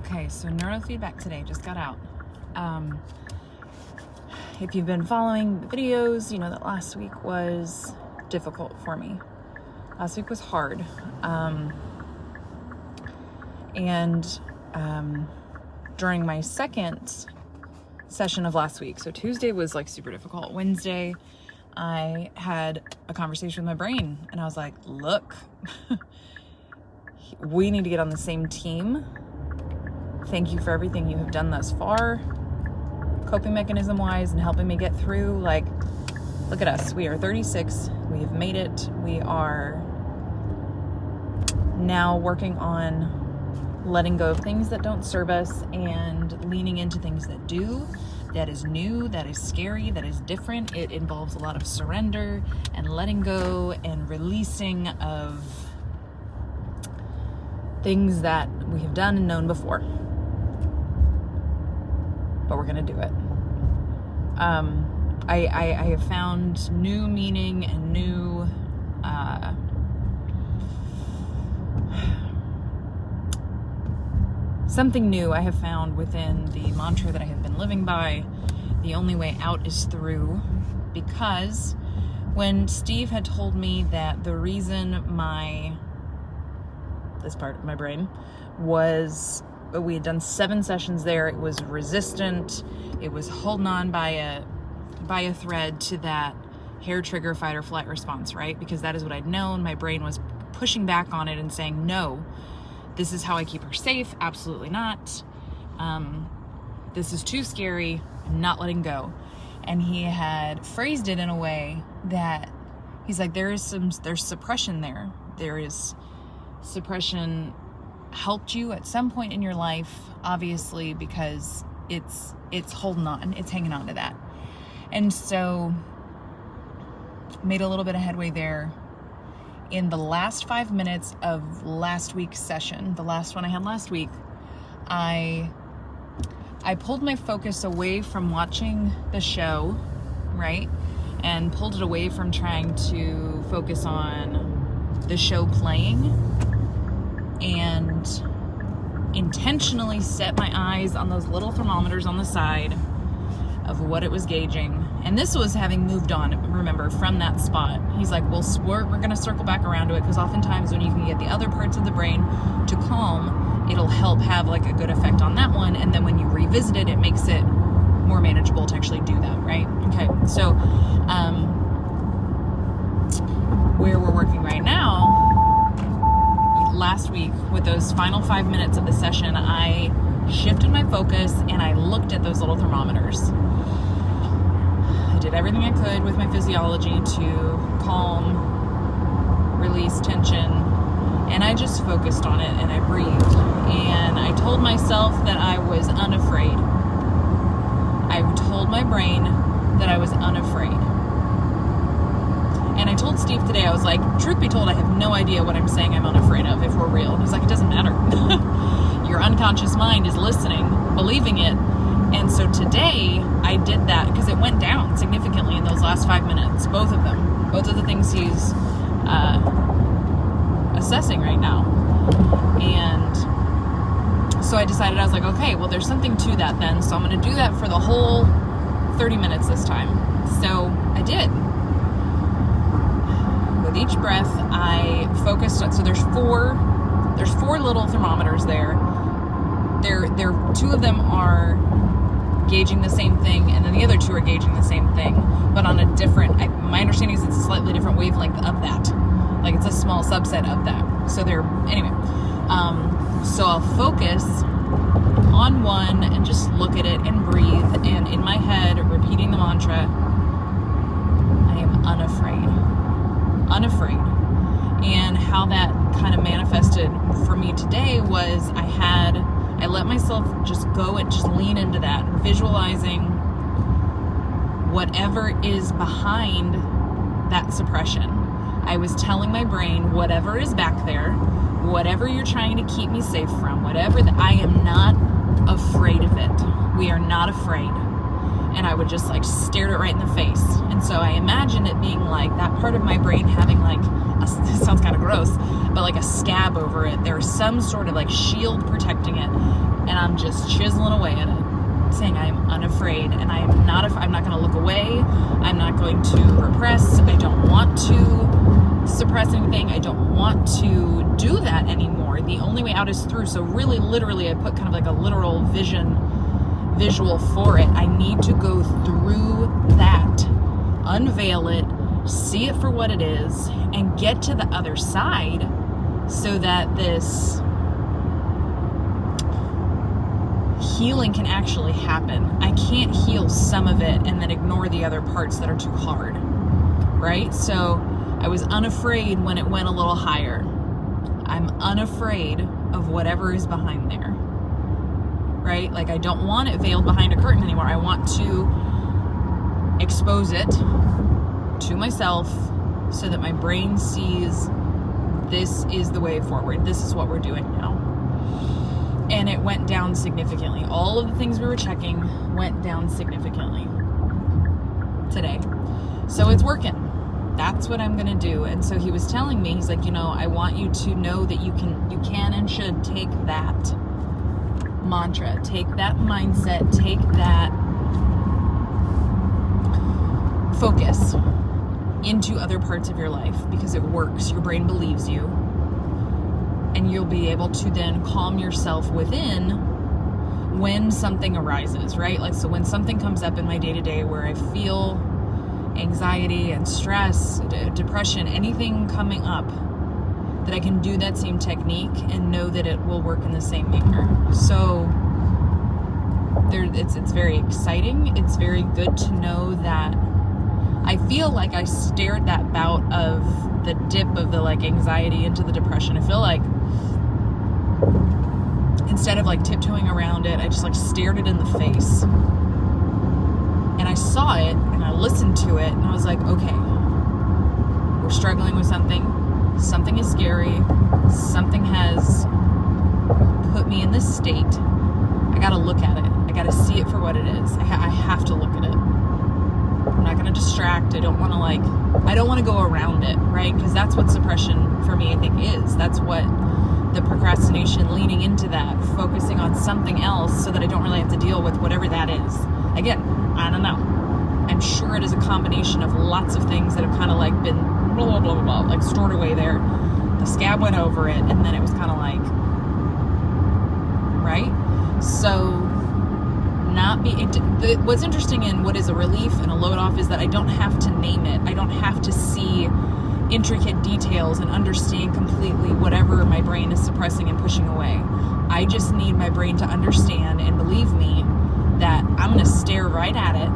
Okay, so neurofeedback today just got out. If you've been following the videos, you know that last week was difficult for me. Last week was hard. During my second session of last week, so Tuesday was like super difficult. Wednesday, I had a conversation with my brain and I was like, look, we need to get on the same team. Thank you for everything you have done thus far, coping mechanism wise and helping me get through. Like, look at us. We are 36. We have made it. We are now working on letting go of things that don't serve us and leaning into things that do. That is new, that is scary, that is different. It involves a lot of surrender and letting go and releasing of things that we have done and known before. But we're gonna do it. I have found new meaning and new something new I have found within the mantra that I have been living by. The only way out is through, because when Steve had told me that the reason this part of my brain was, we had done 7 sessions there, it was resistant, it was holding on by a thread to that hair trigger fight or flight response, right? Because that is what I'd known. My brain was pushing back on it and saying, no, this is how I keep her safe. Absolutely not. This is too scary. I'm not letting go. And he had phrased it in a way that he's like, there's suppression there. There is suppression helped you at some point in your life, obviously, because it's holding on, it's hanging on to that. And so made a little bit of headway there. In the last 5 minutes of last week's session, the last one I had last week, I pulled my focus away from watching the show, right? And pulled it away from trying to focus on the show playing, and intentionally set my eyes on those little thermometers on the side of what it was gauging. And this was having moved on, remember, from that spot. He's like, well, we're going to circle back around to it, because oftentimes when you can get the other parts of the brain to calm, it'll help have like a good effect on that one. And then when you revisit it, it makes it more manageable to actually do that, right? Okay, so where we're working right now, last week with those final 5 minutes of the session, I shifted my focus and I looked at those little thermometers. I did everything I could with my physiology to calm, release tension, and I just focused on it and I breathed. And I told myself that I was unafraid. I told my brain that I was unafraid. And I told Steve today, I was like, truth be told, I have no idea what I'm saying I'm unafraid of, if we're real. And he's like, it doesn't matter. Your unconscious mind is listening, believing it. And so today I did that because it went down significantly in those last 5 minutes, both of them, both of the things he's assessing right now. And so I decided, I was like, okay, well, there's something to that then. So I'm going to do that for the whole 30 minutes this time. So I did. With each breath, I focused on, so there's four little thermometers there. There, 2 of them are gauging the same thing, and then the other 2 are gauging the same thing, but on a different, my understanding is it's a slightly different wavelength of that. Like, it's a small subset of that. So so I'll focus on one and just look at it and breathe, and in my head, repeating the mantra, I am unafraid. And how that kind of manifested for me today was I let myself just go and just lean into that, visualizing whatever is behind that suppression. I was telling my brain, whatever is back there, whatever you're trying to keep me safe from, I am not afraid of it. We are not afraid. And I would just like stare it right in the face. And so I imagine it being like that part of my brain having like, this sounds kind of gross, but like a scab over it. There's some sort of like shield protecting it. And I'm just chiseling away at it, saying I am unafraid, and I'm not going to look away. I'm not going to repress. I don't want to suppress anything. I don't want to do that anymore. The only way out is through. So really, literally, I put kind of like a literal visual for it. I need to go through that, unveil it, see it for what it is, and get to the other side so that this healing can actually happen. I can't heal some of it and then ignore the other parts that are too hard, right? So I was unafraid when it went a little higher. I'm unafraid of whatever is behind there, right? Like, I don't want it veiled behind a curtain anymore. I want to expose it to myself so that my brain sees this is the way forward. This is what we're doing now. And it went down significantly. All of the things we were checking went down significantly today. So it's working. That's what I'm going to do. And so he was telling me, he's like, I want you to know that you can and should take that mantra, take that mindset, take that focus into other parts of your life, because it works. Your brain believes you. And you'll be able to then calm yourself within when something arises, right? Like, so when something comes up in my day-to-day where I feel anxiety and stress, depression, anything coming up, that I can do that same technique and know that it will work in the same manner. So it's very exciting. It's very good to know that I feel like I stared that bout of the dip of the anxiety into the depression. I feel like instead of tiptoeing around it, I just stared it in the face. And I saw it and I listened to it and I was like, okay, we're struggling with something. Something is scary. Something has put me in this state. I gotta look at it. I gotta see it for what it is. I have to look at it. I'm not going to distract. I don't want to go around it, right? Because that's what suppression for me, I think, is. That's what the procrastination, leaning into that, focusing on something else so that I don't really have to deal with whatever that is. Again, I don't know. I'm sure it is a combination of lots of things that have kind of been blah, blah, blah, blah, blah, stored away there. The scab went over it, and then it was kind of right? So what's interesting in what is a relief and a load off is that I don't have to name it. I don't have to see intricate details and understand completely whatever my brain is suppressing and pushing away. I just need my brain to understand and believe me that I'm going to stare right at it.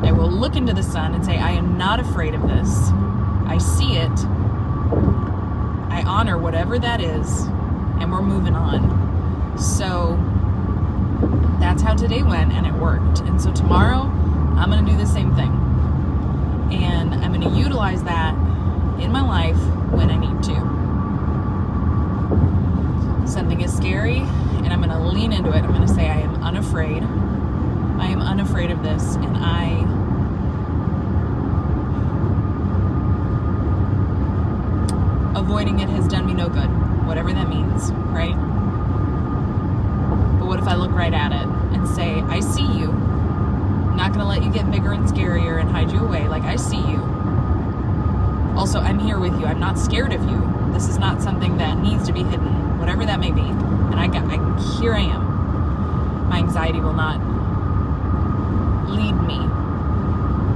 I will look into the sun and say, I am not afraid of this. I see it. I honor whatever that is, and we're moving on. So that's how today went, and it worked. And so tomorrow, I'm going to do the same thing. And I'm going to utilize that in my life when I need to. Something is scary, and I'm going to lean into it. I'm going to say, I am unafraid. I am unafraid of this, and avoiding it has done me no good, whatever that means, right? But what if I look right at it and say, I see you. I'm not going to let you get bigger and scarier and hide you away. I see you. Also, I'm here with you. I'm not scared of you. This is not something that needs to be hidden, whatever that may be. And here I am. My anxiety will not lead me.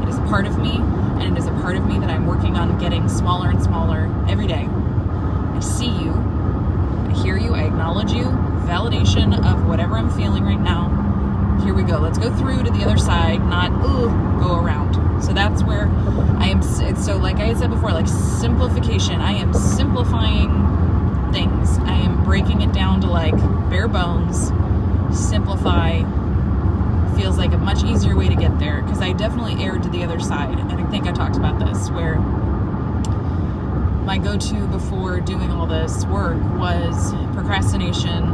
It is a part of me, and it is a part of me that I'm working on getting smaller and smaller every day. I see you. I hear you. I acknowledge you. Validation of whatever I'm feeling right now. Here we go. Let's go through to the other side, not go around. So that's where I am. So like I had said before, simplification. I am simplifying things. I am breaking it down to bare bones. Simplify feels like a much easier way to get there, because I definitely erred to the other side. And I think I talked about this, where my go-to before doing all this work was procrastination,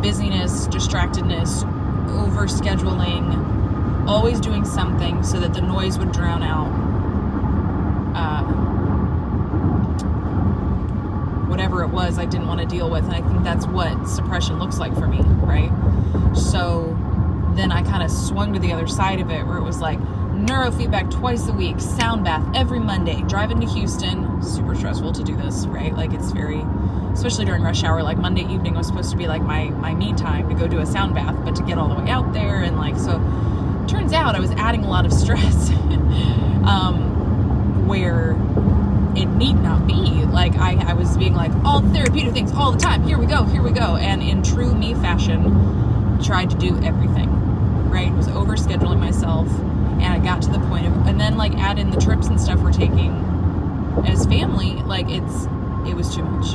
busyness, distractedness, over-scheduling, always doing something so that the noise would drown out whatever it was I didn't want to deal with. And I think that's what suppression looks like for me, right? So then I kind of swung to the other side of it, where it was like neurofeedback twice a week, sound bath every Monday, driving to Houston. Super stressful to do this, right? Like it's very, especially during rush hour, like Monday evening was supposed to be like my me time to go do a sound bath, but to get all the way out there, and like, so turns out I was adding a lot of stress where it need not be. Like I was being like, all therapeutic things all the time, here we go, and in true me fashion tried to do everything, right? Was overscheduling myself, and I got to the point of, and then like add in the trips and stuff we're taking as family, like it was too much.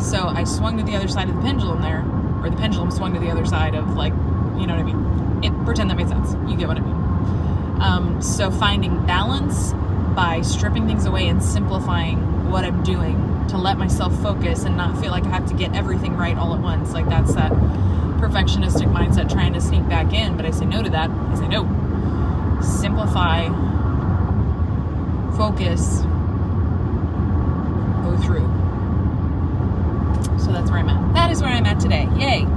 So I swung to the other side of the pendulum there, or the pendulum swung to the other side of, like, you know what I mean? Pretend that made sense. You get what I mean. So finding balance by stripping things away and simplifying what I'm doing to let myself focus and not feel like I have to get everything right all at once. Like that's that perfectionistic mindset trying to sneak back in, but I say no to that. I say no. Simplify, focus, go through. So that's where I'm at. That is where I'm at today. Yay.